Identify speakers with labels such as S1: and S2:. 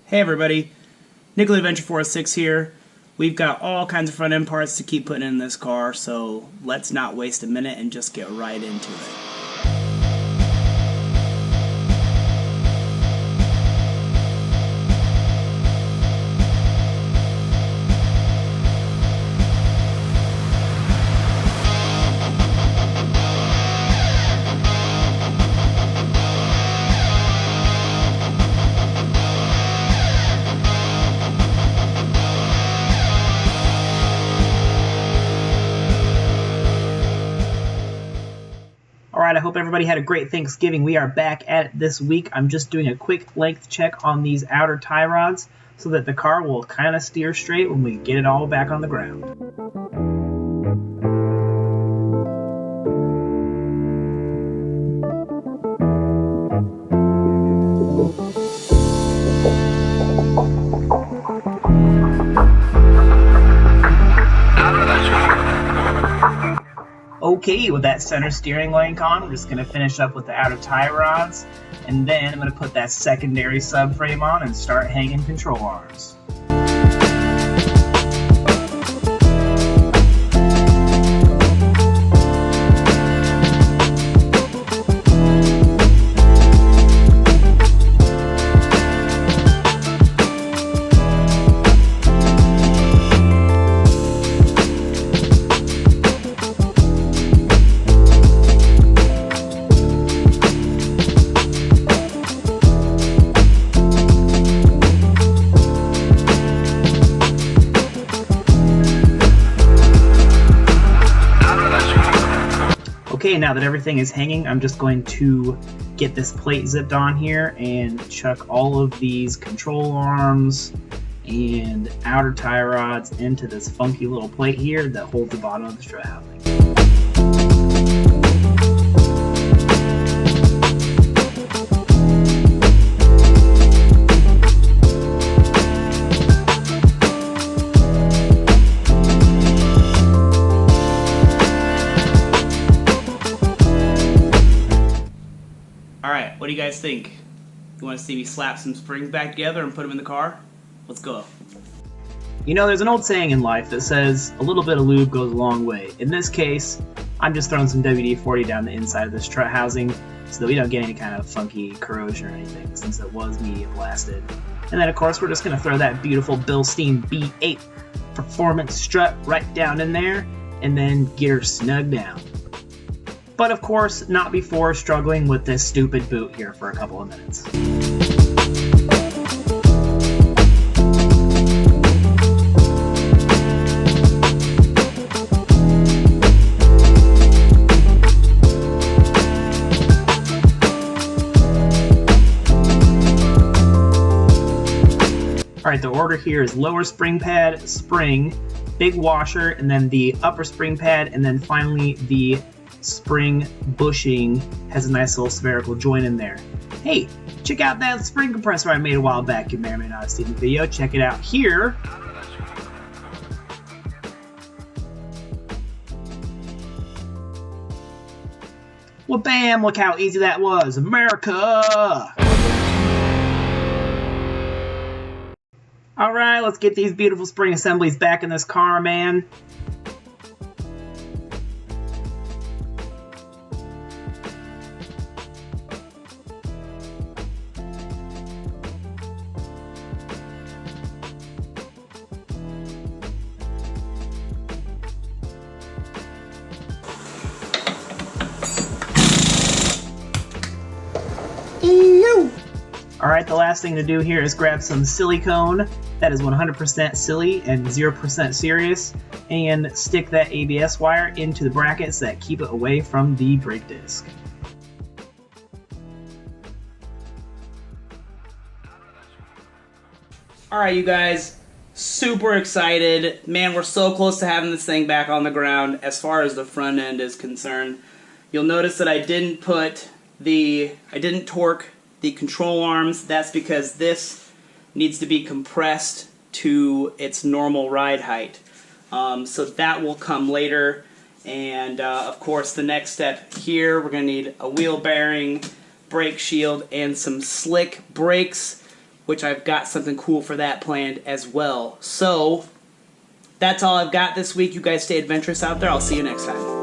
S1: Hey everybody, E34 Saga here. We've got all kinds of front end parts to keep putting in this car, so let's not waste a minute and just get right into it. Alright, I hope everybody had a great Thanksgiving. We are back at it this week. I'm just doing a quick length check on these outer tie rods so that the car will kind of steer straight when we get it all back on the ground. Okay, with that center steering link on, we're just going to finish up with the outer tie rods, and then I'm going to put that secondary subframe on and start hanging control arms. Okay, now that everything is hanging, I'm just going to get this plate zipped on here and chuck all of these control arms and outer tie rods into this funky little plate here that holds the bottom of the strut housing. Alright, what do you guys think? You want to see me slap some springs back together and put them in the car? Let's go. You know, there's an old saying in life that says, a little bit of lube goes a long way. In this case, I'm just throwing some WD-40 down the inside of this strut housing so that we don't get any kind of funky corrosion or anything, since it was media blasted. And then, of course, we're just going to throw that beautiful Bilstein B8 performance strut right down in there, and then get her snug down. But of course, not before struggling with this stupid boot here for a couple of minutes. Alright, the order here is lower spring pad, spring, big washer, and then the upper spring pad, and then finally the spring bushing has a nice little spherical joint in there. Hey, check out that spring compressor I made a while back. You may or may not have seen the video. Check it out here. Well, bam, look how easy that was. America! Alright, let's get these beautiful spring assemblies back in this car, man. Alright, the last thing to do here is grab some silicone that is 100% silly and 0% serious, and stick that ABS wire into the brackets that keep it away from the brake disc. Alright, you guys, super excited. Man, we're so close to having this thing back on the ground as far as the front end is concerned. You'll notice that I didn't torque the control arms. That's because this needs to be compressed to its normal ride height. So that will come later. And of course, the next step here, we're going to need a wheel bearing, brake shield, and some slick brakes.
S2: which I've got something cool for that planned as well. So, that's all I've got this week. You guys stay adventurous out there. I'll see you next time.